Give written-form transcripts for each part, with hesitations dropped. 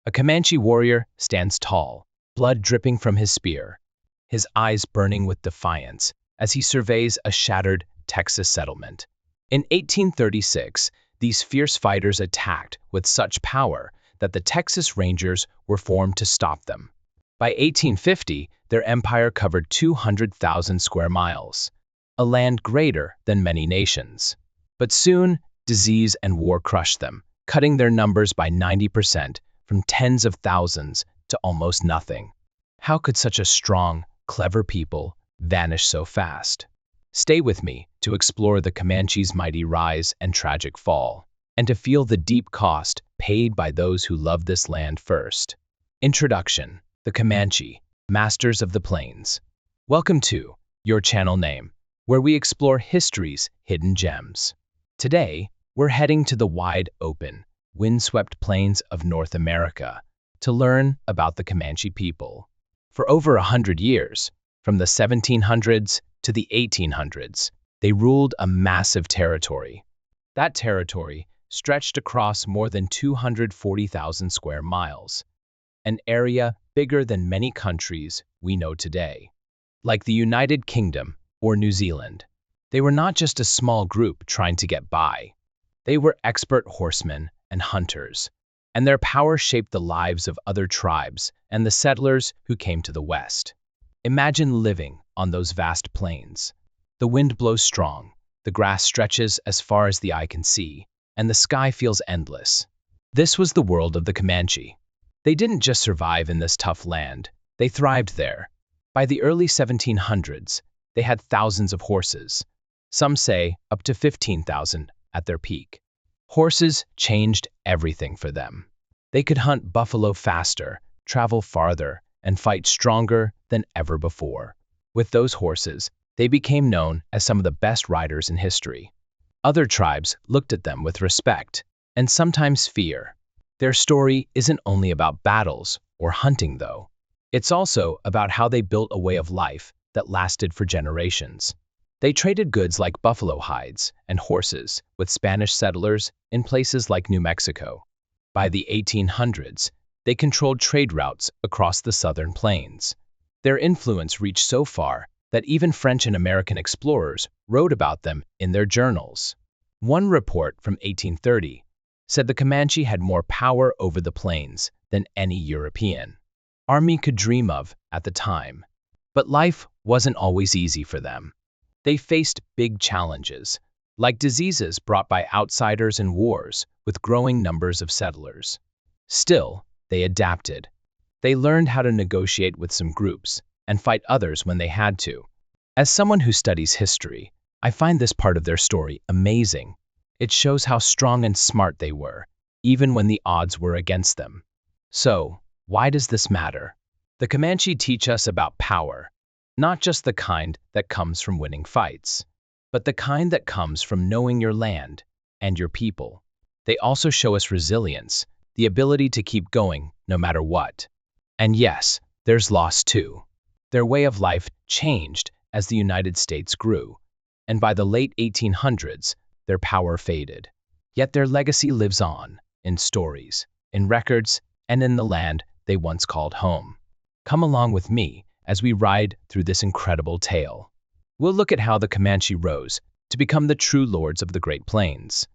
A Comanche warrior stands tall, blood dripping from his spear, his eyes burning with defiance as he surveys a shattered Texas settlement. In 1836, these fierce fighters attacked with such power that the Texas Rangers were formed to stop them. By 1850, their empire covered 200,000 square miles, a land greater than many nations. But soon, disease and war crushed them, cutting their numbers by 90%, from tens of thousands to almost nothing. How could such a strong, clever people vanish so fast? Stay with me to explore the Comanche's mighty rise and tragic fall, and to feel the deep cost paid by those who loved this land first. Introduction: the Comanche, Masters of the Plains. Welcome to your channel name, where we explore history's hidden gems. Today, we're heading to the wide-open, windswept plains of North America to learn about the Comanche people. For over 100 years, from the 1700s to the 1800s, they ruled a massive territory. That territory stretched across more than 240,000 square miles, an area bigger than many countries we know today. Like the United Kingdom or New Zealand, they were not just a small group trying to get by. They were expert horsemen and hunters, and their power shaped the lives of other tribes and the settlers who came to the west. Imagine living on those vast plains. The wind blows strong, the grass stretches as far as the eye can see, and the sky feels endless. This was the world of the Comanche. They didn't just survive in this tough land, they thrived there. By the early 1700s, they had thousands of horses. Some say up to 15,000 at their peak. Horses changed everything for them. They could hunt buffalo faster, travel farther, and fight stronger than ever before. With those horses, they became known as some of the best riders in history. Other tribes looked at them with respect and sometimes fear. Their story isn't only about battles or hunting, though. It's also about how they built a way of life that lasted for generations. They traded goods like buffalo hides and horses with Spanish settlers in places like New Mexico. By the 1800s, they controlled trade routes across the southern plains. Their influence reached so far that even French and American explorers wrote about them in their journals. One report from 1830 said the Comanche had more power over the plains than any European army could dream of at the time. But life wasn't always easy for them. They faced big challenges, like diseases brought by outsiders and wars with growing numbers of settlers. Still, they adapted. They learned how to negotiate with some groups and fight others when they had to. As someone who studies history, I find this part of their story amazing. It shows how strong and smart they were, even when the odds were against them. So, why does this matter? The Comanche teach us about power, not just the kind that comes from winning fights, but the kind that comes from knowing your land and your people. They also show us resilience, the ability to keep going no matter what. And yes, there's loss too. Their way of life changed as the United States grew, and by the late 1800s, their power faded. Yet their legacy lives on, in stories, in records, and in the land they once called home. Come along with me as we ride through this incredible tale. We'll look at how the Comanche rose to become the true lords of the Great Plains.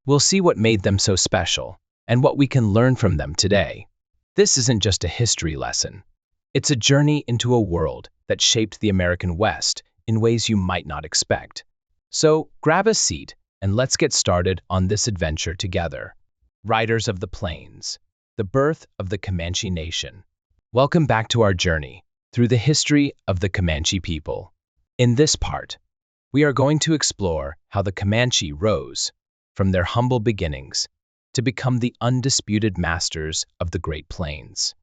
We'll see what made them so special and what we can learn from them today. This isn't just a history lesson. It's a journey into a world that shaped the American West in ways you might not expect. So grab a seat and let's get started on this adventure together. Riders of the Plains, the birth of the Comanche Nation. Welcome back to our journey through the history of the Comanche people. In this part, we are going to explore how the Comanche rose from their humble beginnings to become the undisputed masters of the Great Plains.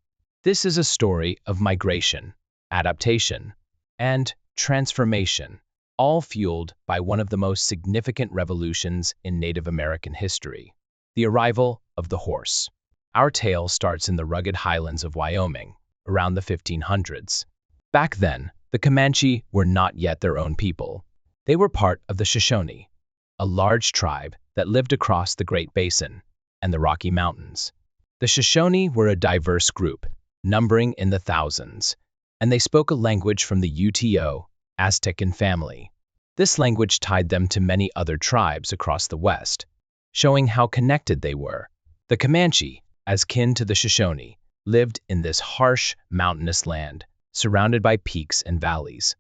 This is a story of migration, adaptation, and transformation, all fueled by one of the most significant revolutions in Native American history, the arrival of the horse. Our tale starts in the rugged highlands of Wyoming, around the 1500s. Back then, the Comanche were not yet their own people. They were part of the Shoshone, a large tribe that lived across the Great Basin and the Rocky Mountains. The Shoshone were a diverse group, numbering in the thousands, and they spoke a language from the Uto, Aztecan family. This language tied them to many other tribes across the West, showing how connected they were. The Comanche, as kin to the Shoshone, lived in this harsh, mountainous land, surrounded by peaks and valleys.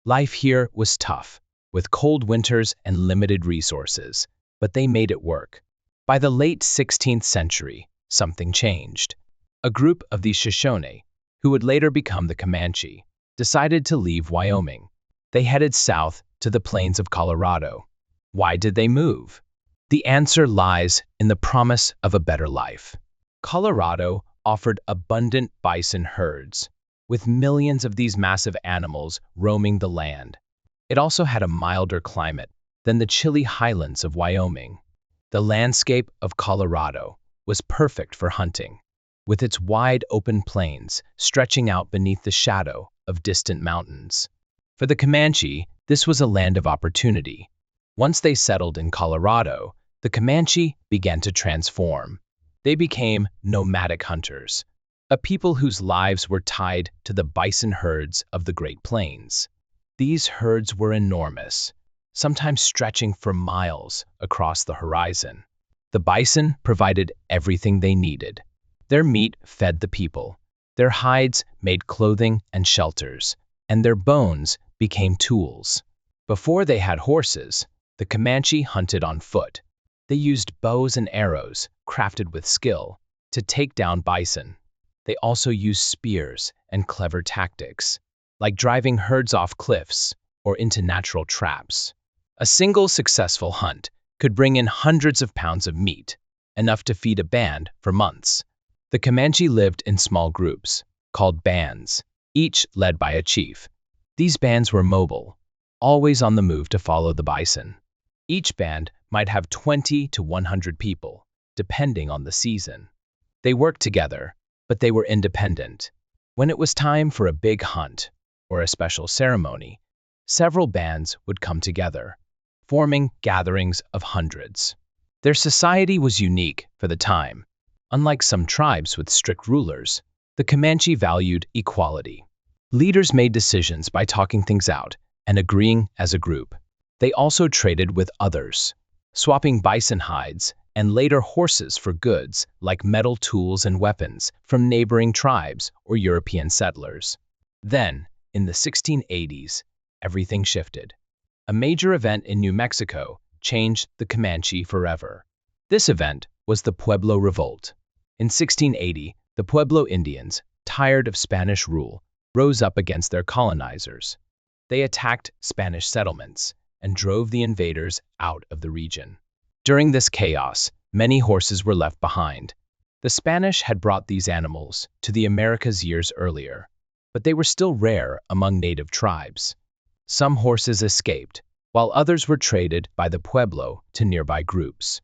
Life here was tough, with cold winters and limited resources, but they made it work. By the late 16th century, something changed. A group of these Shoshone, who would later become the Comanche, decided to leave Wyoming. They headed south to the plains of Colorado. Why did they move? The answer lies in the promise of a better life. Colorado offered abundant bison herds, with millions of these massive animals roaming the land. It also had a milder climate than the chilly highlands of Wyoming. The landscape of Colorado was perfect for hunting, with its wide open plains stretching out beneath the shadow of distant mountains. For the Comanche, this was a land of opportunity. Once they settled in Colorado, the Comanche began to transform. They became nomadic hunters, a people whose lives were tied to the bison herds of the Great Plains. These herds were enormous, sometimes stretching for miles across the horizon. The bison provided everything they needed. Their meat fed the people, their hides made clothing and shelters, and their bones became tools. Before they had horses, the Comanche hunted on foot. They used bows and arrows, crafted with skill, to take down bison. They also used spears and clever tactics, like driving herds off cliffs or into natural traps. A single successful hunt could bring in hundreds of pounds of meat, enough to feed a band for months. The Comanche lived in small groups, called bands, each led by a chief. These bands were mobile, always on the move to follow the bison. Each band might have 20 to 100 people, depending on the season. They worked together, but they were independent. When it was time for a big hunt or a special ceremony, several bands would come together, forming gatherings of hundreds. Their society was unique for the time. Unlike some tribes with strict rulers, the Comanche valued equality. Leaders made decisions by talking things out and agreeing as a group. They also traded with others, swapping bison hides and later horses for goods like metal tools and weapons from neighboring tribes or European settlers. Then, in the 1680s, everything shifted. A major event in New Mexico changed the Comanche forever. This event was the Pueblo Revolt. In 1680, the Pueblo Indians, tired of Spanish rule, rose up against their colonizers. They attacked Spanish settlements and drove the invaders out of the region. During this chaos, many horses were left behind. The Spanish had brought these animals to the Americas years earlier, but they were still rare among native tribes. Some horses escaped, while others were traded by the Pueblo to nearby groups.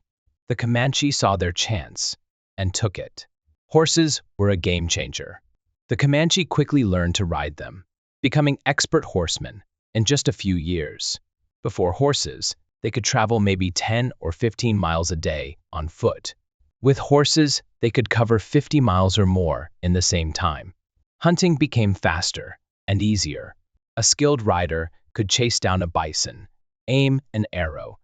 The Comanche saw their chance and took it. Horses were a game changer. The Comanche quickly learned to ride them, becoming expert horsemen in just a few years. Before horses, they could travel maybe 10 or 15 miles a day on foot. With horses, they could cover 50 miles or more in the same time. Hunting became faster and easier. A skilled rider could chase down a bison, aim an arrow,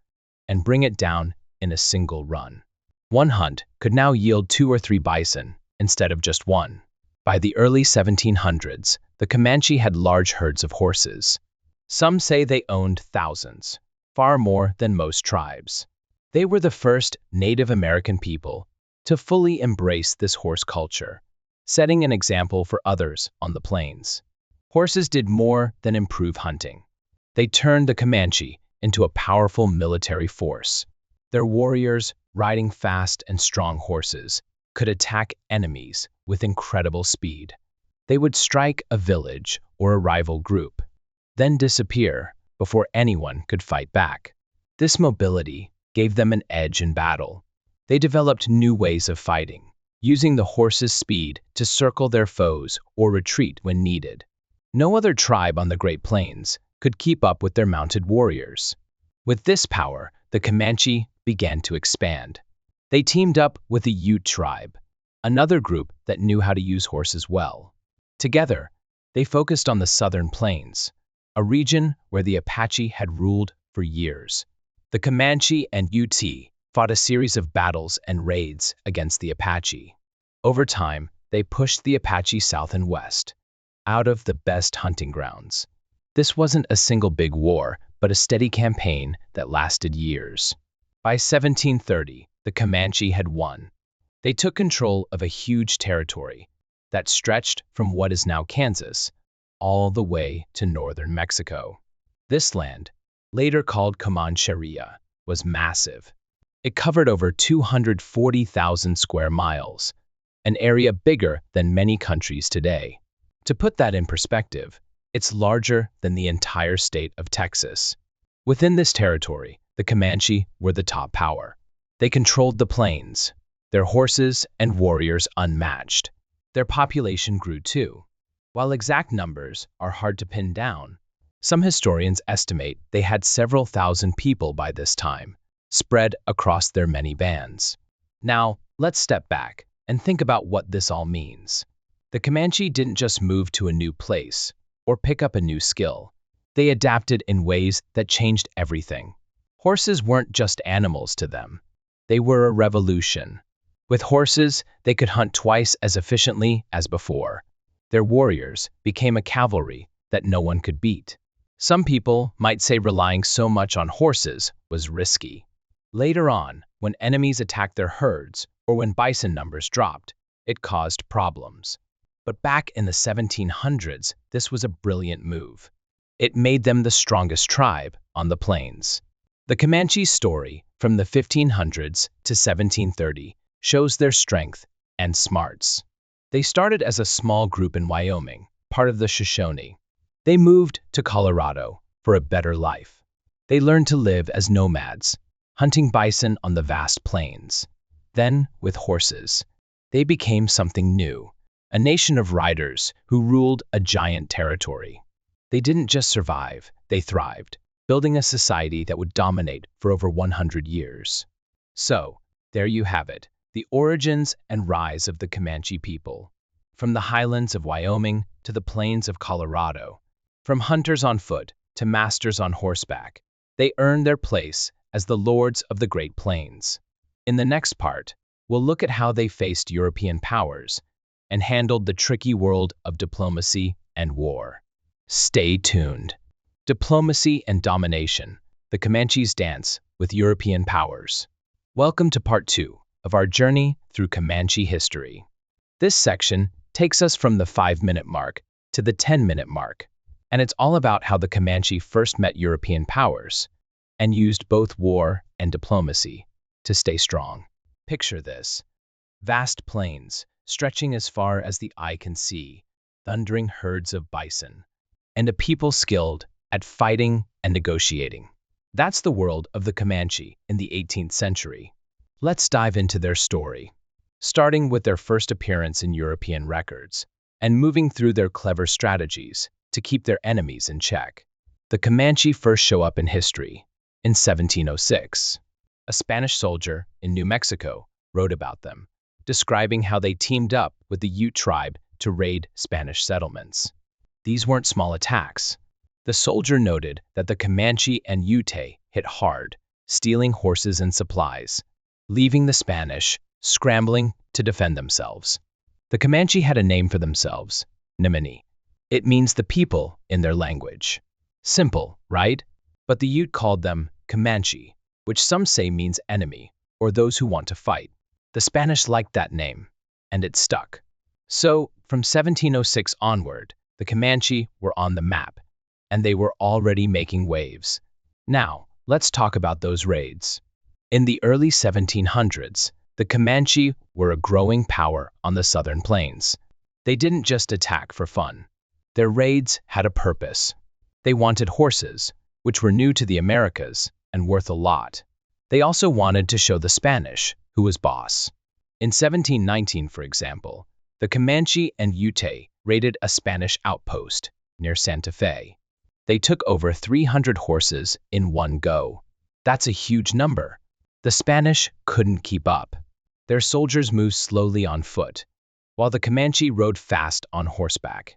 and bring it down in a single run. One hunt could now yield 2 or 3 bison instead of just one. By the early 1700s, the Comanche had large herds of horses. Some say they owned thousands, far more than most tribes. They were the first Native American people to fully embrace this horse culture, setting an example for others on the plains. Horses did more than improve hunting. They turned the Comanche into a powerful military force. Their warriors, riding fast and strong horses, could attack enemies with incredible speed. They would strike a village or a rival group, then disappear before anyone could fight back. This mobility gave them an edge in battle. They developed new ways of fighting, using the horse's speed to circle their foes or retreat when needed. No other tribe on the Great Plains could keep up with their mounted warriors. With this power, the Comanche began to expand. They teamed up with the Ute tribe, another group that knew how to use horses well. Together, they focused on the southern plains, a region where the Apache had ruled for years. The Comanche and Ute fought a series of battles and raids against the Apache. Over time, they pushed the Apache south and west, out of the best hunting grounds. This wasn't a single big war, but a steady campaign that lasted years. By 1730, the Comanche had won. They took control of a huge territory that stretched from what is now Kansas all the way to northern Mexico. This land, later called Comanche, was massive. It covered over 240,000 square miles, an area bigger than many countries today. To put that in perspective, it's larger than the entire state of Texas. Within this territory, the Comanche were the top power. They controlled the plains, their horses and warriors unmatched. Their population grew too. While exact numbers are hard to pin down, some historians estimate they had several thousand people by this time, spread across their many bands. Now, let's step back and think about what this all means. The Comanche didn't just move to a new place or pick up a new skill. They adapted in ways that changed everything. Horses weren't just animals to them. They were a revolution. With horses, they could hunt twice as efficiently as before. Their warriors became a cavalry that no one could beat. Some people might say relying so much on horses was risky. Later on, when enemies attacked their herds or when bison numbers dropped, it caused problems. But back in the 1700s, this was a brilliant move. It made them the strongest tribe on the plains. The Comanche's story from the 1500s to 1730 shows their strength and smarts. They started as a small group in Wyoming, part of the Shoshone. They moved to Colorado for a better life. They learned to live as nomads, hunting bison on the vast plains. Then, with horses, they became something new, a nation of riders who ruled a giant territory. They didn't just survive, they thrived, building a society that would dominate for over 100 years. So, there you have it, the origins and rise of the Comanche people. From the highlands of Wyoming to the plains of Colorado, from hunters on foot to masters on horseback, they earned their place as the lords of the Great Plains. In the next part, we'll look at how they faced European powers and handled the tricky world of diplomacy and war. Stay tuned. Diplomacy and domination, the Comanche's dance with European powers. Welcome to part 2 of our journey through Comanche history. This section takes us from the 5-minute mark to the 10-minute mark, and it's all about how the Comanche first met European powers and used both war and diplomacy to stay strong. Picture this: vast plains stretching as far as the eye can see, thundering herds of bison, and a people skilled at fighting and negotiating. That's the world of the Comanche in the 18th century. Let's dive into their story, starting with their first appearance in European records and moving through their clever strategies to keep their enemies in check. The Comanche first show up in history in 1706. A Spanish soldier in New Mexico wrote about them, describing how they teamed up with the Ute tribe to raid Spanish settlements. These weren't small attacks. The soldier noted that the Comanche and Ute hit hard, stealing horses and supplies, leaving the Spanish scrambling to defend themselves. The Comanche had a name for themselves, Nimini. It means the people in their language. Simple, right? But the Ute called them Comanche, which some say means enemy, or those who want to fight. The Spanish liked that name, and it stuck. So, from 1706 onward, the Comanche were on the map, and they were already making waves. Now, let's talk about those raids. In the early 1700s, the Comanche were a growing power on the southern plains. They didn't just attack for fun. Their raids had a purpose. They wanted horses, which were new to the Americas and worth a lot. They also wanted to show the Spanish who was boss. In 1719, for example, the Comanche and Ute raided a Spanish outpost near Santa Fe. They took over 300 horses in one go. That's a huge number. The Spanish couldn't keep up. Their soldiers moved slowly on foot, while the Comanche rode fast on horseback.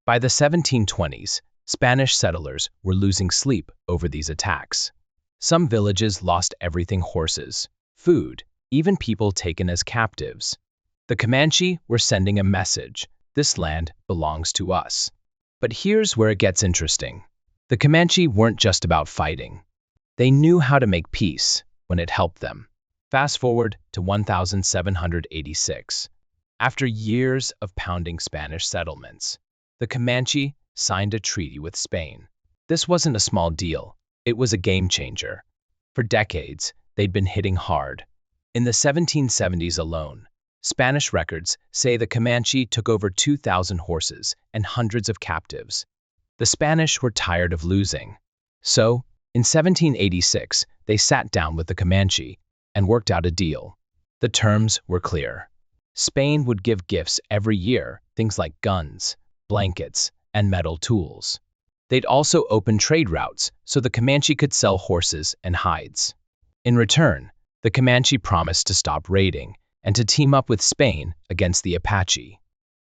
By the 1720s, Spanish settlers were losing sleep over these attacks. Some villages lost everything: horses, food, even people taken as captives. The Comanche were sending a message: this land belongs to us. But here's where it gets interesting. The Comanche weren't just about fighting. They knew how to make peace when it helped them. Fast forward to 1786. After years of pounding Spanish settlements, the Comanche signed a treaty with Spain. This wasn't a small deal. It was a game changer. For decades, they'd been hitting hard. In the 1770s alone, Spanish records say the Comanche took over 2,000 horses and hundreds of captives. The Spanish were tired of losing. So, in 1786, they sat down with the Comanche and worked out a deal. The terms were clear. Spain would give gifts every year, things like guns, blankets, and metal tools. They'd also open trade routes so the Comanche could sell horses and hides. In return, the Comanche promised to stop raiding and to team up with Spain against the Apache,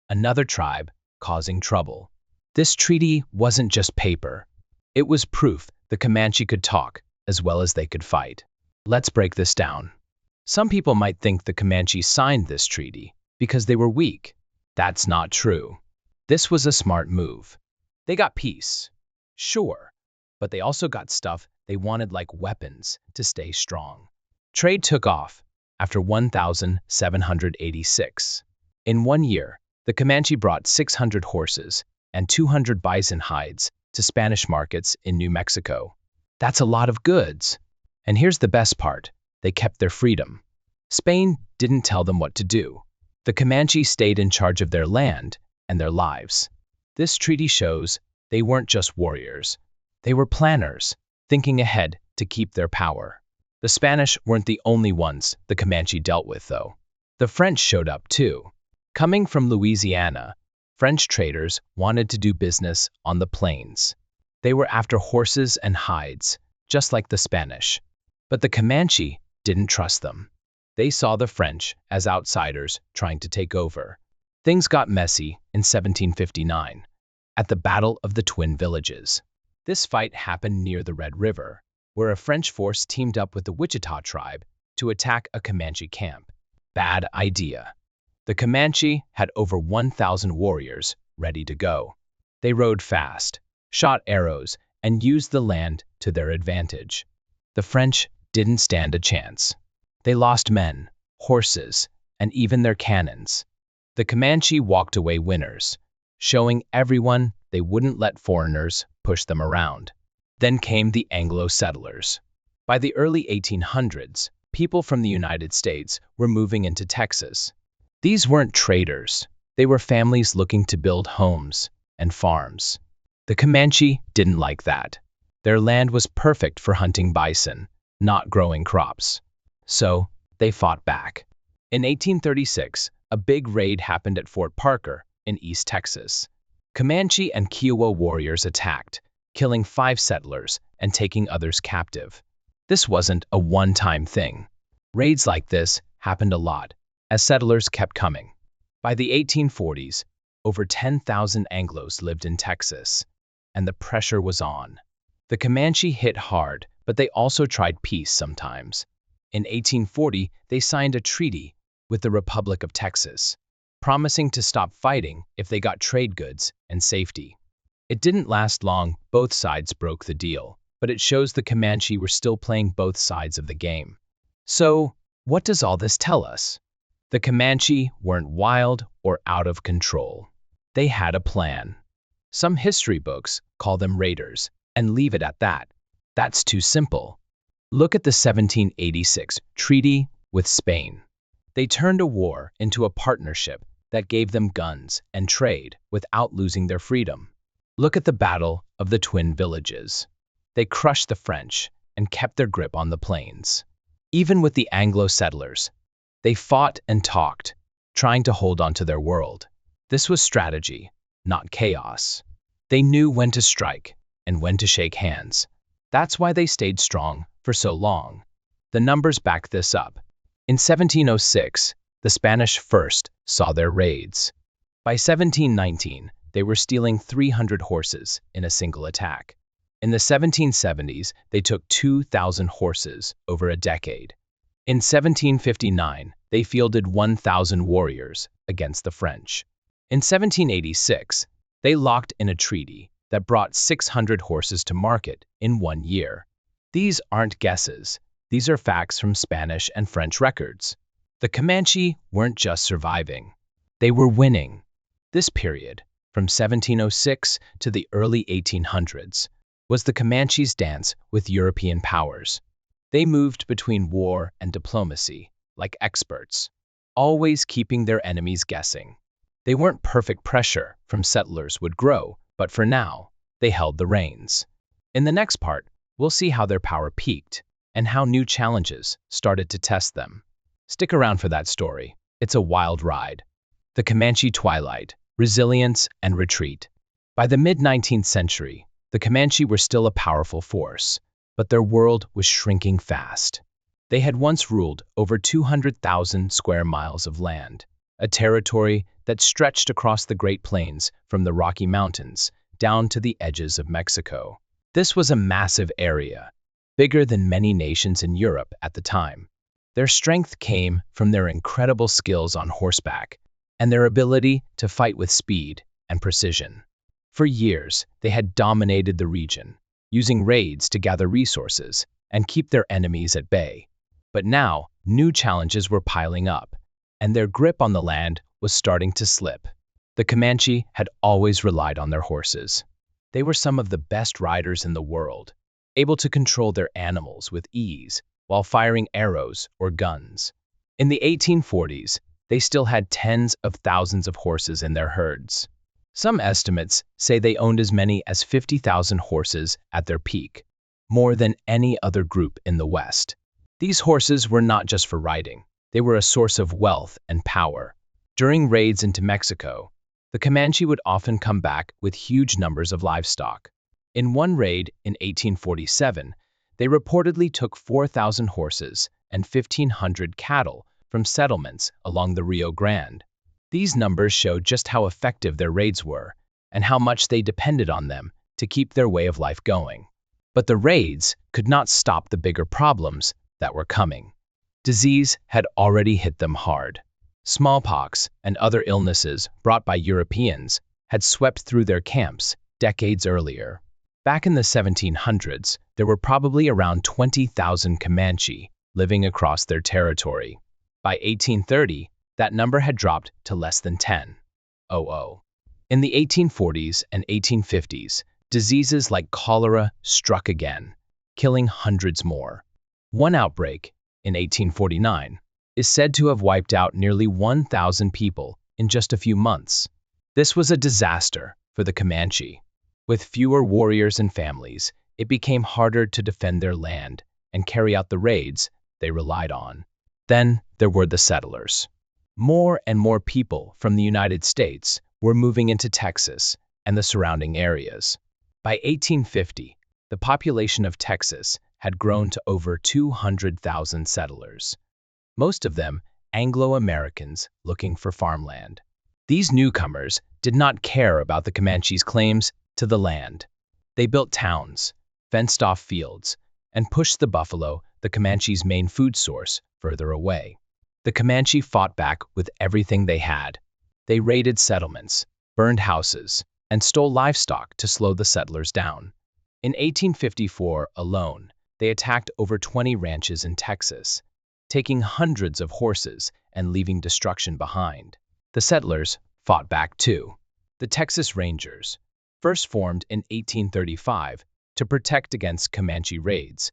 another tribe causing trouble. This treaty wasn't just paper. It was proof the Comanche could talk as well as they could fight. Let's break this down. Some people might think the Comanche signed this treaty because they were weak. That's not true. This was a smart move. They got peace, sure, but they also got stuff they wanted, like weapons, to stay strong. Trade took off after 1786. In 1 year, the Comanche brought 600 horses and 200 bison hides to Spanish markets in New Mexico. That's a lot of goods. And here's the best part: they kept their freedom. Spain didn't tell them what to do. The Comanche stayed in charge of their land and their lives. This treaty shows they weren't just warriors. They were planners, thinking ahead to keep their power. The Spanish weren't the only ones the Comanche dealt with, though. The French showed up too. Coming from Louisiana, French traders wanted to do business on the plains. They were after horses and hides, just like the Spanish. But the Comanche didn't trust them. They saw the French as outsiders trying to take over. Things got messy in 1759, at the Battle of the Twin Villages. This fight happened near the Red River, where a French force teamed up with the Wichita tribe to attack a Comanche camp. Bad idea. The Comanche had over 1,000 warriors ready to go. They rode fast, shot arrows, and used the land to their advantage. The French didn't stand a chance. They lost men, horses, and even their cannons. The Comanche walked away winners, showing everyone they wouldn't let foreigners push them around. Then came the Anglo settlers. By the early 1800s, people from the United States were moving into Texas. These weren't traders. They were families looking to build homes and farms. The Comanche didn't like that. Their land was perfect for hunting bison, not growing crops. So, they fought back. In 1836, a big raid happened at Fort Parker in East Texas. Comanche and Kiowa warriors attacked, killing 5 settlers and taking others captive. This wasn't a one-time thing. Raids like this happened a lot, as settlers kept coming. By the 1840s, over 10,000 Anglos lived in Texas, and the pressure was on. The Comanche hit hard, but they also tried peace sometimes. In 1840, they signed a treaty with the Republic of Texas, promising to stop fighting if they got trade goods and safety. It didn't last long. Both sides broke the deal, but it shows the Comanche were still playing both sides of the game. So, what does all this tell us? The Comanche weren't wild or out of control. They had a plan. Some history books call them raiders and leave it at that. That's too simple. Look at the 1786 treaty with Spain. They turned a war into a partnership that gave them guns and trade without losing their freedom. Look at the Battle of the Twin Villages. They crushed the French and kept their grip on the plains. Even with the Anglo settlers, they fought and talked, trying to hold on to their world. This was strategy, not chaos. They knew when to strike and when to shake hands. That's why they stayed strong for so long. The numbers back this up. In 1706, the Spanish first saw their raids. By 1719, they were stealing 300 horses in a single attack. In the 1770s, they took 2,000 horses over a decade. In 1759, they fielded 1,000 warriors against the French. In 1786, they locked in a treaty that brought 600 horses to market in 1 year. These aren't guesses. These are facts from Spanish and French records. The Comanche weren't just surviving. They were winning. This period, from 1706 to the early 1800s, was the Comanche's dance with European powers. They moved between war and diplomacy, like experts, always keeping their enemies guessing. They weren't perfect. Pressure from settlers would grow, but for now, they held the reins. In the next part, we'll see how their power peaked and how new challenges started to test them. Stick around for that story. It's a wild ride. The Comanche Twilight, Resilience and Retreat. By the mid-19th century, the Comanche were still a powerful force, but their world was shrinking fast. They had once ruled over 200,000 square miles of land, a territory that stretched across the Great Plains from the Rocky Mountains down to the edges of Mexico. This was a massive area, bigger than many nations in Europe at the time. Their strength came from their incredible skills on horseback and their ability to fight with speed and precision. For years, they had dominated the region, using raids to gather resources and keep their enemies at bay. But now, new challenges were piling up, and their grip on the land was starting to slip. The Comanche had always relied on their horses. They were some of the best riders in the world, able to control their animals with ease while firing arrows or guns. In the 1840s, they still had tens of thousands of horses in their herds. Some estimates say they owned as many as 50,000 horses at their peak, more than any other group in the West. These horses were not just for riding. They were a source of wealth and power. During raids into Mexico, the Comanche would often come back with huge numbers of livestock. In one raid in 1847, they reportedly took 4,000 horses and 1,500 cattle from settlements along the Rio Grande. These numbers show just how effective their raids were and how much they depended on them to keep their way of life going. But the raids could not stop the bigger problems that were coming. Disease had already hit them hard. Smallpox and other illnesses brought by Europeans had swept through their camps decades earlier. Back in the 1700s, there were probably around 20,000 Comanche living across their territory. By 1830, that number had dropped to less than 10,000. In the 1840s and 1850s, diseases like cholera struck again, killing hundreds more. One outbreak, in 1849, is said to have wiped out nearly 1,000 people in just a few months. This was a disaster for the Comanche. With fewer warriors and families, it became harder to defend their land and carry out the raids they relied on. Then there were the settlers. More and more people from the United States were moving into Texas and the surrounding areas. By 1850, the population of Texas had grown to over 200,000 settlers, most of them Anglo-Americans looking for farmland. These newcomers did not care about the Comanche's claims to the land. They built towns, fenced off fields, and pushed the buffalo, the Comanche's main food source, further away. The Comanche fought back with everything they had. They raided settlements, burned houses, and stole livestock to slow the settlers down. In 1854 alone, they attacked over 20 ranches in Texas, taking hundreds of horses and leaving destruction behind. The settlers fought back too. The Texas Rangers, first formed in 1835 to protect against Comanche raids,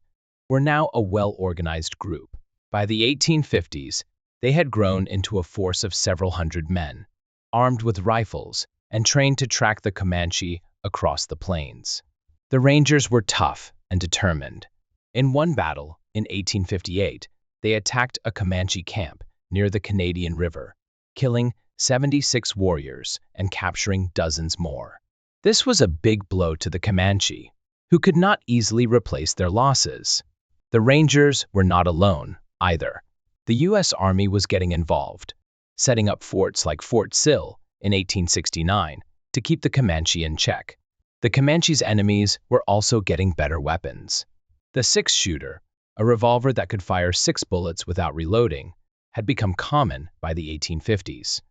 were now a well-organized group. By the 1850s, they had grown into a force of several hundred men, armed with rifles and trained to track the Comanche across the plains. The Rangers were tough and determined. In one battle, in 1858, they attacked a Comanche camp near the Canadian River, killing 76 warriors and capturing dozens more. This was a big blow to the Comanche, who could not easily replace their losses. The Rangers were not alone, either. The U.S. Army was getting involved, setting up forts like Fort Sill in 1869 to keep the Comanche in check. The Comanche's enemies were also getting better weapons. The six-shooter, a revolver that could fire 6 bullets without reloading, had become common by the 1850s.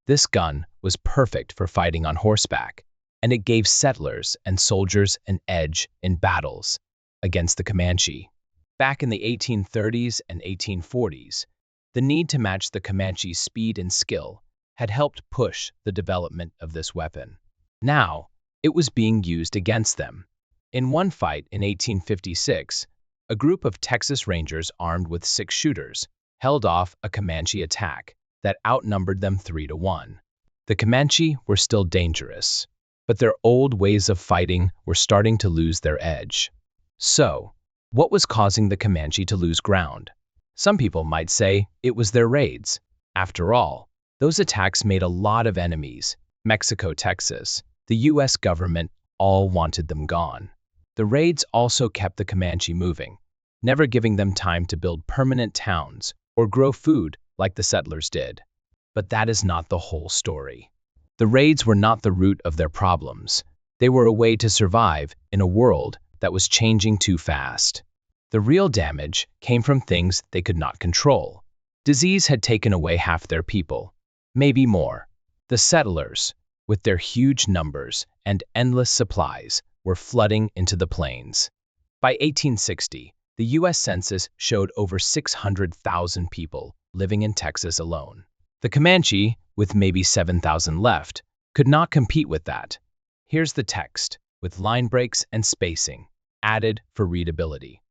This gun was perfect for fighting on horseback, and it gave settlers and soldiers an edge in battles against the Comanche. Back in the 1830s and 1840s, the need to match the Comanche's speed and skill had helped push the development of this weapon. Now, it was being used against them. In one fight in 1856, a group of Texas Rangers armed with 6-shooters held off a Comanche attack that outnumbered them 3-1. The Comanche were still dangerous, but their old ways of fighting were starting to lose their edge. So, what was causing the Comanche to lose ground? Some people might say it was their raids. After all, those attacks made a lot of enemies. Mexico, Texas, the U.S. government all wanted them gone. The raids also kept the Comanche moving, never giving them time to build permanent towns or grow food like the settlers did. But that is not the whole story. The raids were not the root of their problems. They were a way to survive in a world that was changing too fast. The real damage came from things they could not control. Disease had taken away half their people, maybe more. The settlers, with their huge numbers and endless supplies, were flooding into the plains. By 1860, the U.S. Census showed over 600,000 people living in Texas alone. The Comanche, with maybe 7,000 left, could not compete with that. Here's the text, with line breaks and spacing, added for readability,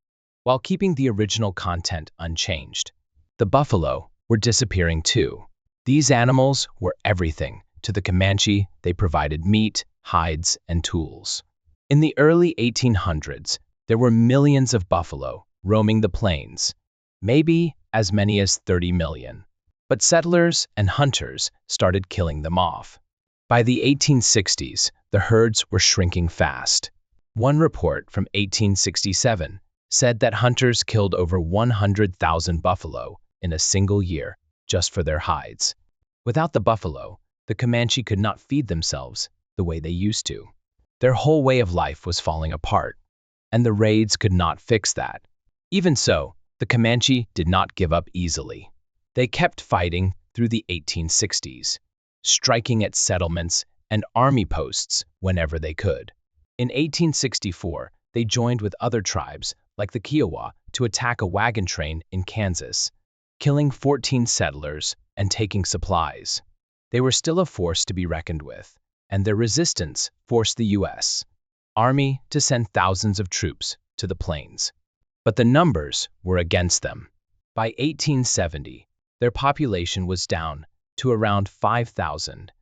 while keeping the original content unchanged. The buffalo were disappearing too. These animals were everything to the Comanche. They provided meat, hides, and tools. In the early 1800s, there were millions of buffalo roaming the plains, maybe as many as 30 million. But settlers and hunters started killing them off. By the 1860s, the herds were shrinking fast. One report from 1867 said that hunters killed over 100,000 buffalo in a single year just for their hides. Without the buffalo, the Comanche could not feed themselves the way they used to. Their whole way of life was falling apart, and the raids could not fix that. Even so, the Comanche did not give up easily. They kept fighting through the 1860s, striking at settlements and army posts whenever they could. In 1864, they joined with other tribes, like the Kiowa, to attack a wagon train in Kansas, killing 14 settlers and taking supplies. They were still a force to be reckoned with, and their resistance forced the U.S. Army to send thousands of troops to the plains. But the numbers were against them. By 1870, their population was down to around 5,000,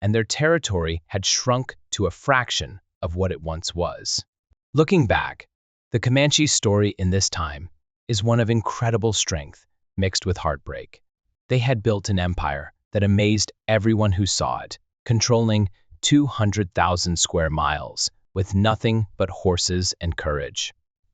and their territory had shrunk to a fraction of what it once was. Looking back, the Comanche story in this time is one of incredible strength mixed with heartbreak. They had built an empire that amazed everyone who saw it, controlling 200,000 square miles with nothing but horses and courage.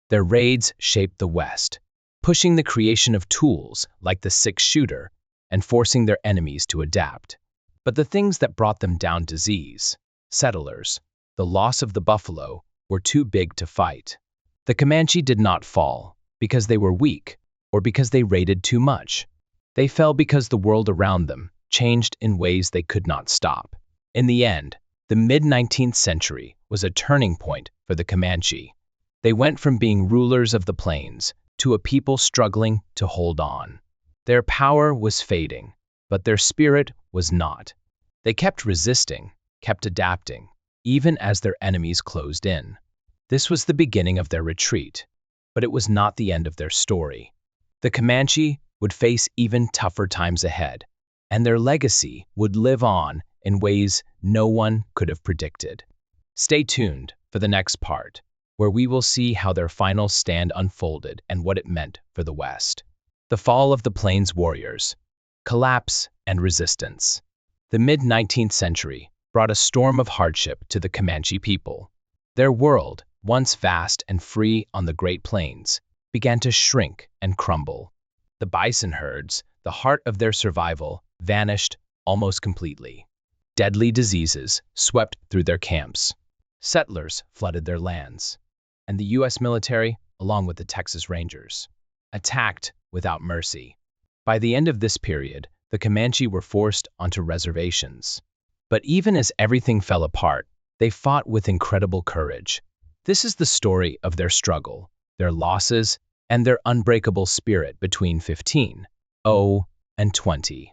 Their raids shaped the West, pushing the creation of tools like the 6-shooter and forcing their enemies to adapt. But the things that brought them down, disease, settlers, the loss of the buffalo, were too big to fight. The Comanche did not fall because they were weak or because they raided too much. They fell because the world around them changed in ways they could not stop. In the end, the mid-19th century was a turning point for the Comanche. They went from being rulers of the plains to a people struggling to hold on. Their power was fading, but their spirit was not. They kept resisting, kept adapting, even as their enemies closed in. This was the beginning of their retreat, but it was not the end of their story. The Comanche would face even tougher times ahead, and their legacy would live on in ways no one could have predicted. Stay tuned for the next part, where we will see how their final stand unfolded and what it meant for the West. The fall of the Plains warriors, collapse and resistance. The mid-19th century brought a storm of hardship to the Comanche people. Their world, once vast and free on the Great Plains, began to shrink and crumble. The bison herds, the heart of their survival, vanished almost completely. Deadly diseases swept through their camps. Settlers flooded their lands. And the U.S. military, along with the Texas Rangers, attacked without mercy. By the end of this period, the Comanche were forced onto reservations. But even as everything fell apart, they fought with incredible courage. This is the story of their struggle, their losses, and their unbreakable spirit between 1500 and 2000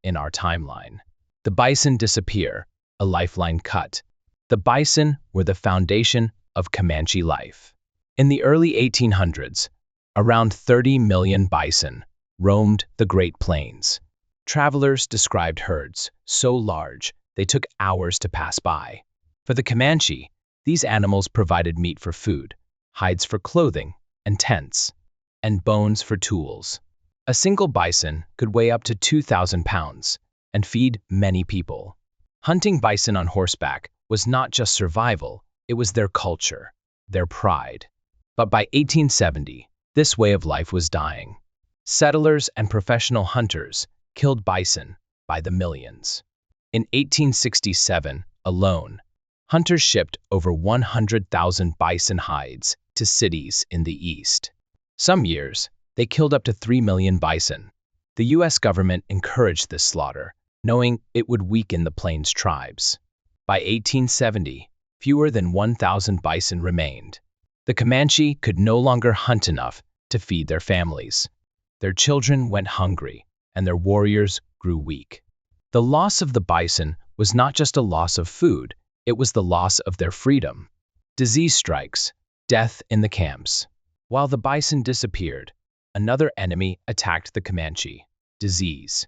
in our timeline. The bison disappear, a lifeline cut. The bison were the foundation of Comanche life. In the early 1800s, around 30 million bison roamed the Great Plains. Travelers described herds so large they took hours to pass by. For the Comanche, these animals provided meat for food, hides for clothing and tents, and bones for tools. A single bison could weigh up to 2,000 pounds and feed many people. Hunting bison on horseback was not just survival, it was their culture, their pride. But by 1870, this way of life was dying. Settlers and professional hunters killed bison by the millions. In 1867 alone, hunters shipped over 100,000 bison hides to cities in the East. Some years, they killed up to 3 million bison. The U.S. government encouraged this slaughter, knowing it would weaken the Plains tribes. By 1870, fewer than 1,000 bison remained. The Comanche could no longer hunt enough to feed their families. Their children went hungry, and their warriors grew weak. The loss of the bison was not just a loss of food, it was the loss of their freedom. Disease strikes, death in the camps. While the bison disappeared, another enemy attacked the Comanche: disease.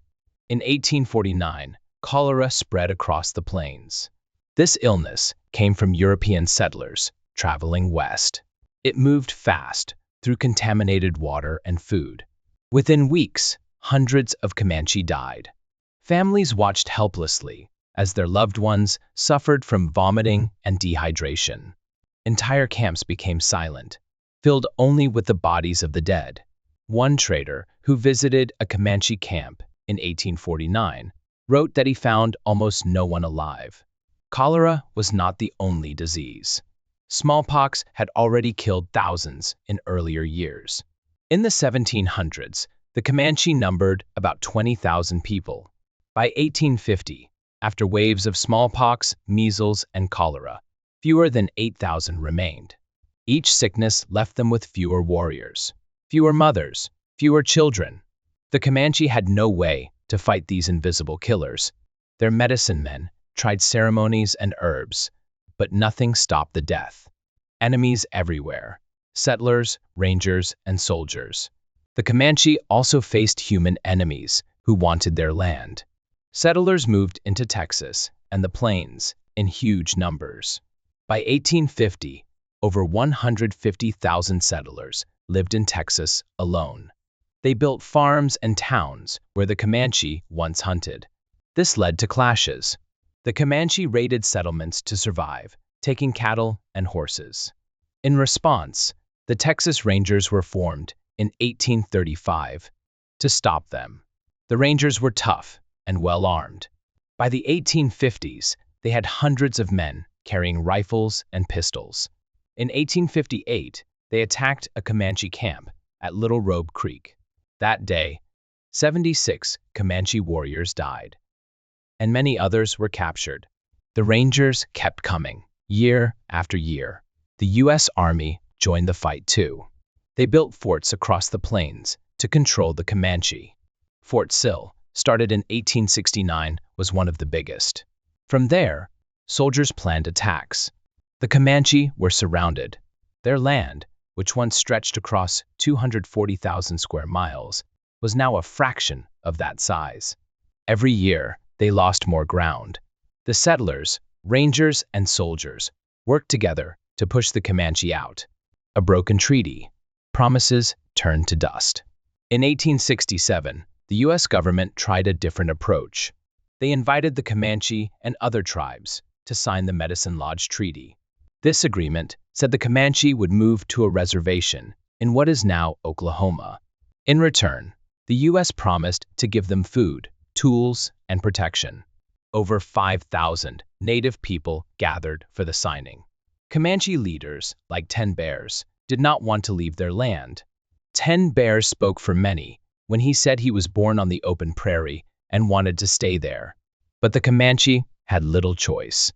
In 1849, cholera spread across the plains. This illness came from European settlers traveling west. It moved fast through contaminated water and food. Within weeks, hundreds of Comanche died. Families watched helplessly as their loved ones suffered from vomiting and dehydration. Entire camps became silent, filled only with the bodies of the dead. One trader who visited a Comanche camp in 1849 wrote that he found almost no one alive. Cholera was not the only disease. Smallpox had already killed thousands in earlier years. In the 1700s, the Comanche numbered about 20,000 people. By 1850, after waves of smallpox, measles, and cholera, fewer than 8,000 remained. Each sickness left them with fewer warriors, fewer mothers, fewer children. The Comanche had no way to fight these invisible killers. Their medicine men tried ceremonies and herbs, but nothing stopped the death. Enemies everywhere: settlers, rangers, and soldiers. The Comanche also faced human enemies who wanted their land. Settlers moved into Texas and the Plains in huge numbers. By 1850, over 150,000 settlers lived in Texas alone. They built farms and towns where the Comanche once hunted. This led to clashes. The Comanche raided settlements to survive, taking cattle and horses. In response, the Texas Rangers were formed in 1835 to stop them. The Rangers were tough and well-armed. By the 1850s, they had hundreds of men carrying rifles and pistols. In 1858, they attacked a Comanche camp at Little Robe Creek. That day, 76 Comanche warriors died, and many others were captured. The Rangers kept coming, year after year. The U.S. Army joined the fight too. They built forts across the plains to control the Comanche. Fort Sill, started in 1869, was one of the biggest. From there, soldiers planned attacks. The Comanche were surrounded. Their land, which once stretched across 240,000 square miles, was now a fraction of that size. Every year, they lost more ground. The settlers, rangers, and soldiers worked together to push the Comanche out. A broken treaty. Promises turned to dust. In 1867, the U.S. government tried a different approach. They invited the Comanche and other tribes to sign the Medicine Lodge Treaty. This agreement said the Comanche would move to a reservation in what is now Oklahoma. In return, the U.S. promised to give them food, tools, and protection. Over 5,000 native people gathered for the signing. Comanche leaders, like 10 Bears, did not want to leave their land. 10 Bears spoke for many when he said he was born on the open prairie and wanted to stay there. But the Comanche had little choice.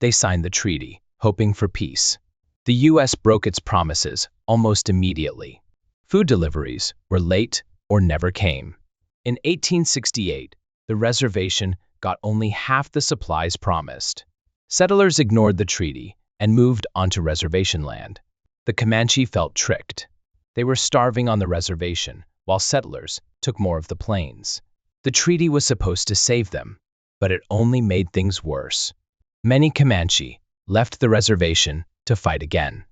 They signed the treaty, hoping for peace. The U.S. broke its promises almost immediately. Food deliveries were late or never came. In 1868, the reservation got only half the supplies promised. Settlers ignored the treaty and moved onto reservation land. The Comanche felt tricked. They were starving on the reservation, while settlers took more of the plains. The treaty was supposed to save them, but it only made things worse. Many Comanche left the reservation to fight again.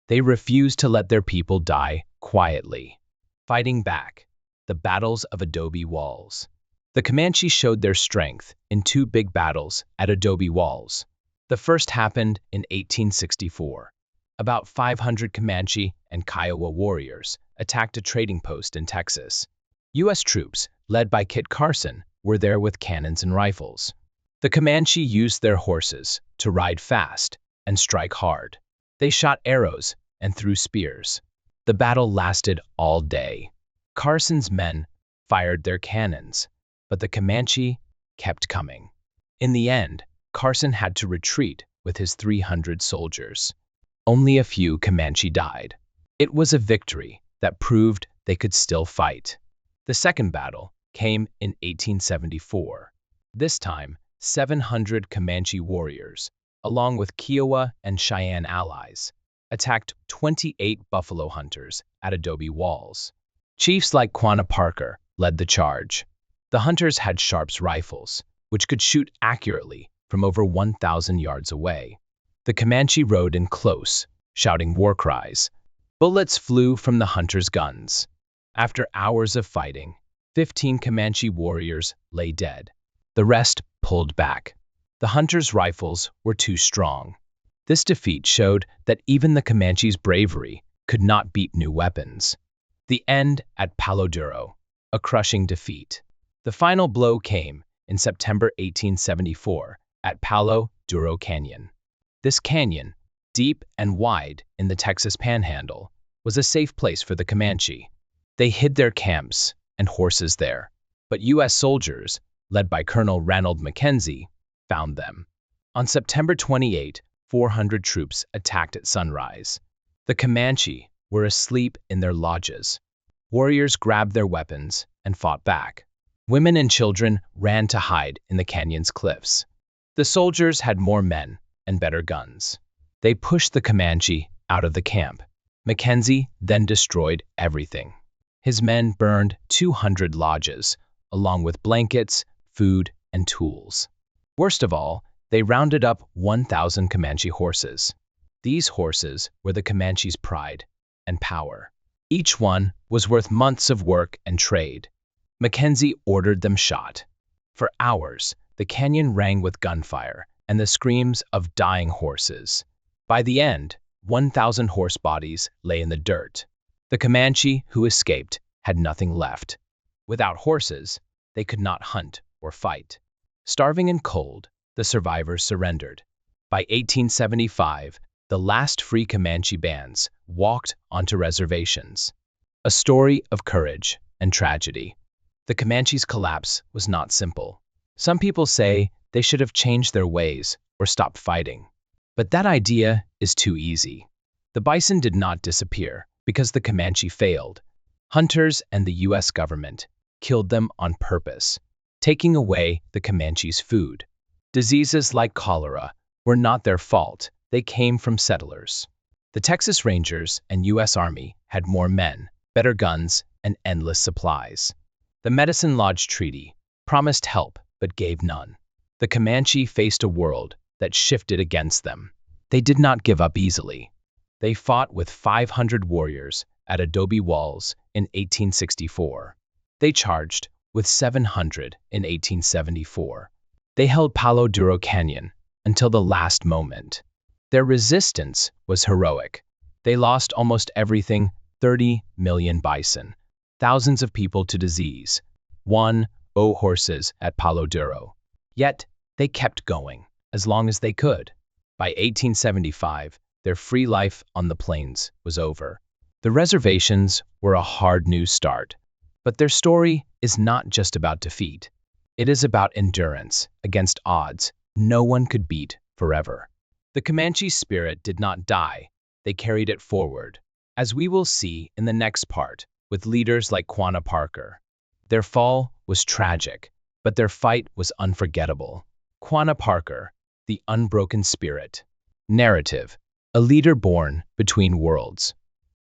They refused to let their people die quietly. Fighting back, the battles of adobe walls. The Comanche showed their strength in two big battles at adobe walls. The first happened in 1864. About 500 Comanche and Kiowa warriors attacked a trading post in Texas. U.S. troops, led by Kit Carson, were there with cannons and rifles. The Comanche used their horses to ride fast and strike hard. They shot arrows and threw spears. The battle lasted all day. Carson's men fired their cannons, but the Comanche kept coming. In the end, Carson had to retreat with his 300 soldiers. Only a few Comanche died. It was a victory that proved they could still fight. The second battle came in 1874. This time, 700 Comanche warriors, along with Kiowa and Cheyenne allies, attacked 28 buffalo hunters at adobe walls. Chiefs like Quanah Parker led the charge. The hunters had Sharps rifles, which could shoot accurately from over 1,000 yards away. The Comanche rode in close, shouting war cries. Bullets flew from the hunters' guns. After hours of fighting, 15 Comanche warriors lay dead. The rest pulled back. The hunters' rifles were too strong. This defeat showed that even the Comanche's bravery could not beat new weapons. The end at Palo Duro, a crushing defeat. The final blow came in September 1874 at Palo Duro Canyon. This canyon, deep and wide in the Texas Panhandle, was a safe place for the Comanche. They hid their camps and horses there, but U.S. soldiers, led by Colonel Ranald Mackenzie, found them. On September 28, 400 troops attacked at sunrise. The Comanche were asleep in their lodges. Warriors grabbed their weapons and fought back. Women and children ran to hide in the canyon's cliffs. The soldiers had more men and better guns. They pushed the Comanche out of the camp. Mackenzie then destroyed everything. His men burned 200 lodges, along with blankets, food, and tools. Worst of all, they rounded up 1,000 Comanche horses. These horses were the Comanche's pride and power. Each one was worth months of work and trade. Mackenzie ordered them shot. For hours, the canyon rang with gunfire and the screams of dying horses. By the end, 1,000 horse bodies lay in the dirt. The Comanche who escaped had nothing left. Without horses, they could not hunt or fight. Starving and cold, the survivors surrendered. By 1875, the last free Comanche bands walked onto reservations. A story of courage and tragedy. The Comanche's collapse was not simple. Some people say they should have changed their ways or stopped fighting. But that idea is too easy. The Bison did not disappear because the Comanche failed. Hunters and the U.S. government killed them on purpose, taking away the Comanche's food. Diseases like cholera were not their fault. They came from settlers. The Texas Rangers and U.S. Army had more men, better guns, and endless supplies. The Medicine Lodge Treaty promised help but gave none. The Comanche faced a world that shifted against them. They did not give up easily. They fought with 500 warriors at adobe walls in 1864. They charged with 700 in 1874. They held Palo Duro Canyon until the last moment. Their resistance was heroic. They lost almost everything, 30 million bison, thousands of people to disease, 1,000 horses at Palo Duro. Yet, they kept going, as long as they could. By 1875, their free life on the plains was over. The reservations were a hard new start, but their story is not just about defeat. It is about endurance against odds no one could beat forever. The Comanche spirit did not die, they carried it forward, as we will see in the next part, with leaders like Quanah Parker. Their fall was tragic, but their fight was unforgettable. Quanah Parker, the Unbroken Spirit. Narrative: a leader born between worlds.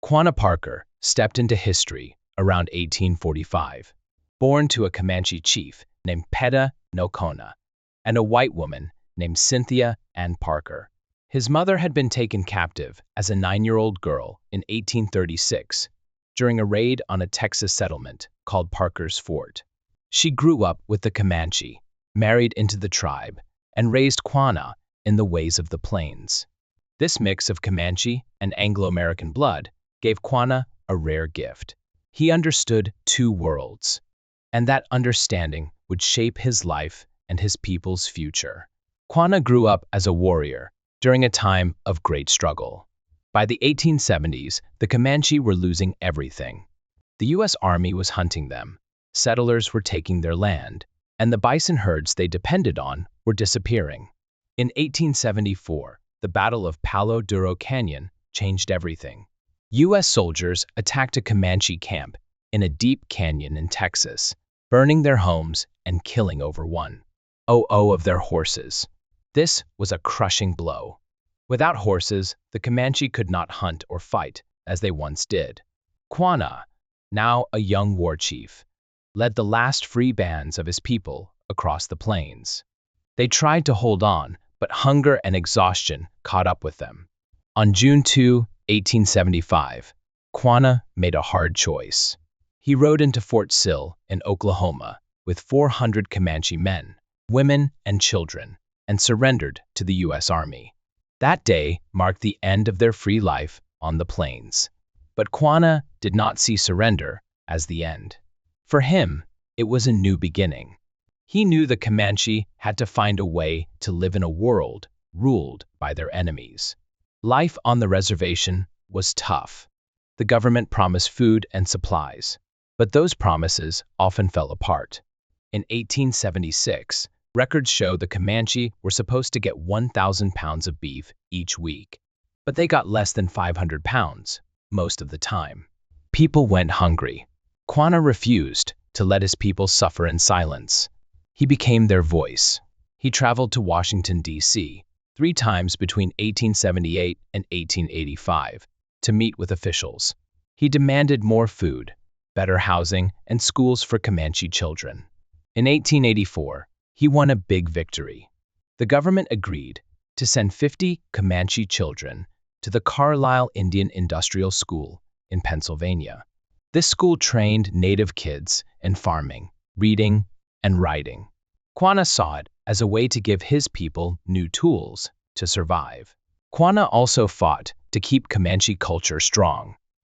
Quanah Parker stepped into history around 1845. Born to a Comanche chief named Peta no Kona and a white woman named Cynthia Ann Parker. His mother had been taken captive as a 9-year-old girl in 1836 during a raid on a Texas settlement called Parker's Fort. She grew up with the Comanche, married into the tribe, and raised Quanah in the ways of the plains. This mix of Comanche and Anglo-American blood gave Quanah a rare gift. He understood two worlds, and that understanding would shape his life and his people's future. Quanah grew up as a warrior during a time of great struggle. By the 1870s, the Comanche were losing everything. The U.S. Army was hunting them, settlers were taking their land, and the bison herds they depended on were disappearing. In 1874, the Battle of Palo Duro Canyon changed everything. U.S. soldiers attacked a Comanche camp in a deep canyon in Texas, burning their homes and killing over 1,000 of their horses. This was a crushing blow. Without horses, the Comanche could not hunt or fight as they once did. Quanah, now a young war chief, led the last free bands of his people across the plains. They tried to hold on, but hunger and exhaustion caught up with them. On June 2, 1875, Quanah made a hard choice. He rode into Fort Sill in Oklahoma with 400 Comanche men, women, and children, and surrendered to the U.S. Army. That day marked the end of their free life on the plains. But Quanah did not see surrender as the end. For him, it was a new beginning. He knew the Comanche had to find a way to live in a world ruled by their enemies. Life on the reservation was tough. The government promised food and supplies, but those promises often fell apart. In 1876, records show the Comanche were supposed to get 1,000 pounds of beef each week, but they got less than 500 pounds most of the time. People went hungry. Quanah refused to let his people suffer in silence. He became their voice. He traveled to Washington, D.C., 3 times between 1878 and 1885 to meet with officials. He demanded more food, better housing, and schools for Comanche children. In 1884, he won a big victory. The government agreed to send 50 Comanche children to the Carlisle Indian Industrial School in Pennsylvania. This school trained native kids in farming, reading, and writing. Quanah saw it as a way to give his people new tools to survive. Quanah also fought to keep Comanche culture strong.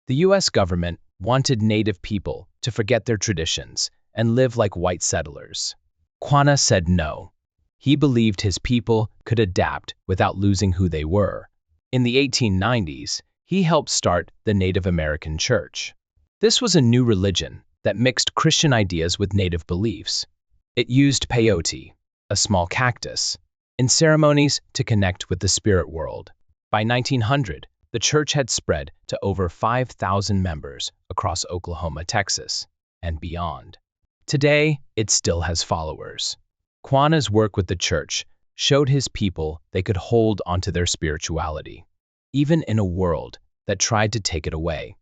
The U.S. government wanted native people to forget their traditions and live like white settlers. Quanah said no. He believed his people could adapt without losing who they were. In the 1890s, he helped start the Native American Church. This was a new religion that mixed Christian ideas with native beliefs. It used peyote, a small cactus, in ceremonies to connect with the spirit world. By 1900, the church had spread to over 5,000 members across Oklahoma, Texas, and beyond. Today, it still has followers. Quanah's work with the church showed his people they could hold onto their spirituality, even in a world that tried to take it away.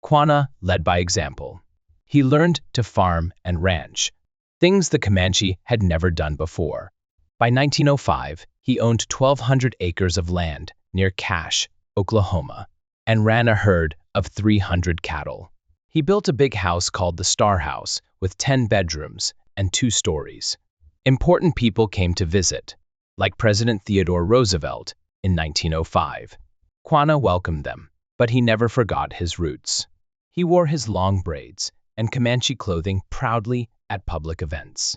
Quanah led by example. He learned to farm and ranch, things the Comanche had never done before. By 1905, he owned 1,200 acres of land near Cache, Oklahoma, and ran a herd of 300 cattle. He built a big house called the Star House with 10 bedrooms and 2 stories. Important people came to visit, like President Theodore Roosevelt in 1905. Quanah welcomed them, but he never forgot his roots. He wore his long braids and Comanche clothing proudly at public events.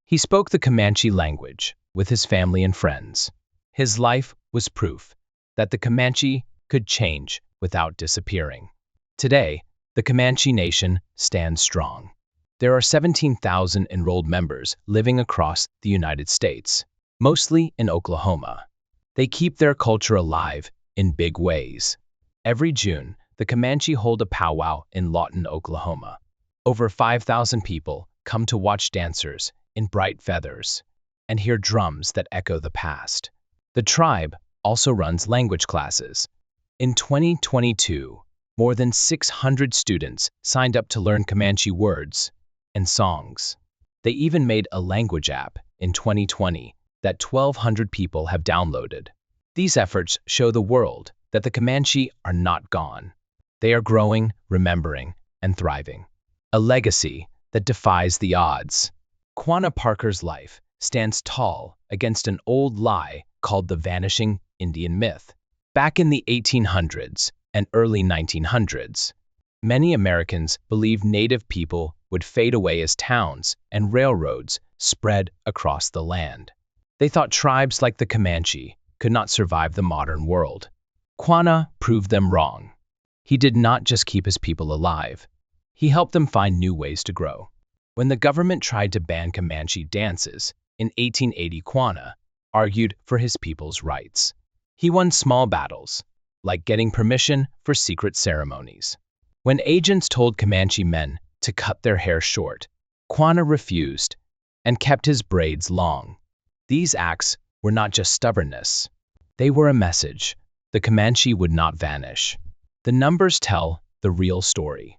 He spoke the Comanche language with his family and friends. His life was proof that the Comanche could change without disappearing. Today, the Comanche Nation stands strong. There are 17,000 enrolled members living across the United States, mostly in Oklahoma. They keep their culture alive in big ways. Every June, the Comanche hold a powwow in Lawton, Oklahoma. Over 5,000 people come to watch dancers in bright feathers and hear drums that echo the past. The tribe also runs language classes. In 2022, more than 600 students signed up to learn Comanche words and songs. They even made a language app in 2020 that 1,200 people have downloaded. These efforts show the world that the Comanche are not gone. They are growing, remembering, and thriving. A legacy that defies the odds. Quanah Parker's life stands tall against an old lie called the vanishing Indian myth. Back in the 1800s and early 1900s, many Americans believed native people would fade away as towns and railroads spread across the land. They thought tribes like the Comanche could not survive the modern world. Quanah proved them wrong. He did not just keep his people alive. He helped them find new ways to grow. When the government tried to ban Comanche dances in 1880, Quanah argued for his people's rights. He won small battles, like getting permission for secret ceremonies. When agents told Comanche men to cut their hair short, Quanah refused and kept his braids long. These acts were not just stubbornness. They were a message. The Comanche would not vanish. The numbers tell the real story.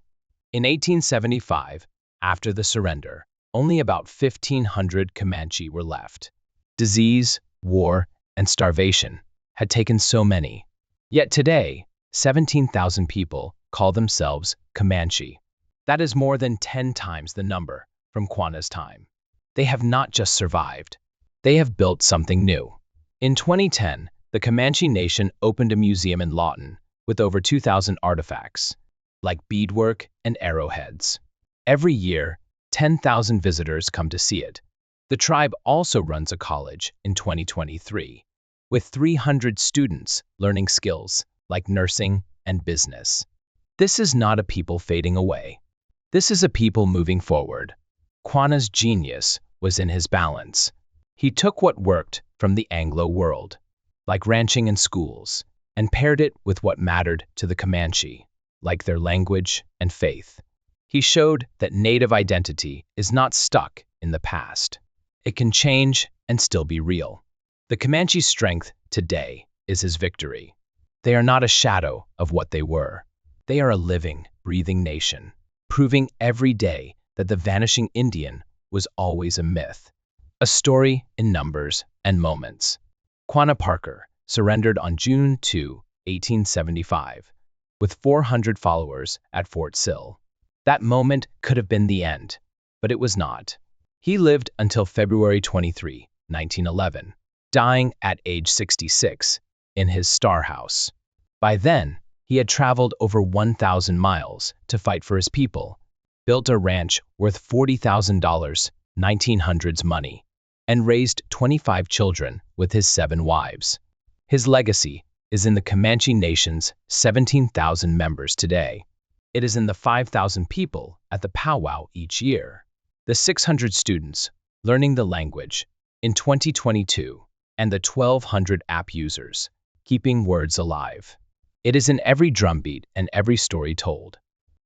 In 1875, after the surrender, only about 1,500 Comanche were left. Disease, war, and starvation had taken so many. Yet today, 17,000 people call themselves Comanche. That is more than 10 times the number from Quanah's time. They have not just survived. They have built something new. In 2010, the Comanche Nation opened a museum in Lawton with over 2,000 artifacts, like beadwork and arrowheads. Every year, 10,000 visitors come to see it. The tribe also runs a college in 2023, with 300 students learning skills like nursing and business. This is not a people fading away. This is a people moving forward. Quanah's genius was in his balance. He took what worked from the Anglo world, like ranching and schools, and paired it with what mattered to the Comanche, like their language and faith. He showed that native identity is not stuck in the past. It can change and still be real. The Comanche's strength today is his victory. They are not a shadow of what they were. They are a living, breathing nation, proving every day that the vanishing Indian was always a myth, a story in numbers and moments. Quanah Parker surrendered on June 2, 1875, with 400 followers at Fort Sill. That moment could have been the end, but it was not. He lived until February 23, 1911, dying at age 66 in his star house. By then, he had traveled over 1,000 miles to fight for his people, built a ranch worth $40,000, 1900s money, and raised 25 children with his 7 wives. His legacy is in the Comanche Nation's 17,000 members today. It is in the 5,000 people at the powwow each year, the 600 students learning the language in 2022, and the 1,200 app users keeping words alive. It is in every drumbeat and every story told.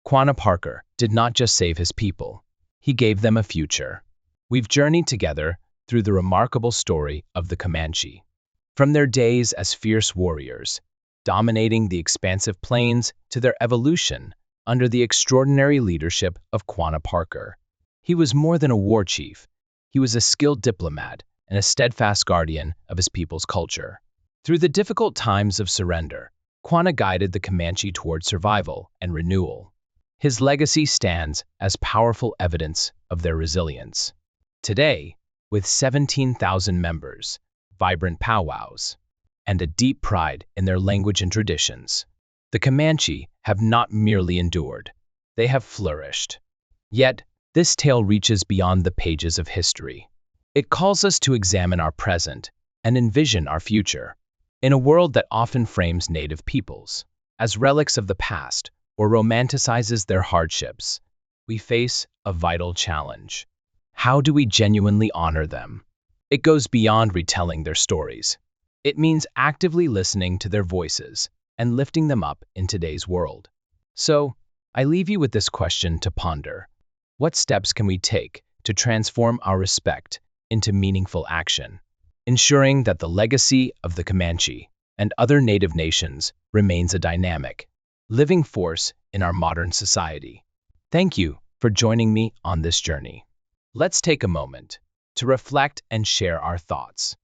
Quanah Parker did not just save his people, he gave them a future. We've journeyed together through the remarkable story of the Comanche. From their days as fierce warriors, dominating the expansive plains, to their evolution under the extraordinary leadership of Quanah Parker. He was more than a war chief. He was a skilled diplomat and a steadfast guardian of his people's culture. Through the difficult times of surrender, Quanah guided the Comanche toward survival and renewal. His legacy stands as powerful evidence of their resilience. Today, with 17,000 members, vibrant powwows, and a deep pride in their language and traditions, the Comanche have not merely endured, they have flourished. Yet, this tale reaches beyond the pages of history. It calls us to examine our present and envision our future. In a world that often frames Native peoples as relics of the past or romanticizes their hardships, we face a vital challenge. How do we genuinely honor them? It goes beyond retelling their stories. It means actively listening to their voices and lifting them up in today's world. So, I leave you with this question to ponder. What steps can we take to transform our respect into meaningful action, ensuring that the legacy of the Comanche and other Native nations remains a dynamic, living force in our modern society? Thank you for joining me on this journey. Let's take a moment to reflect and share our thoughts.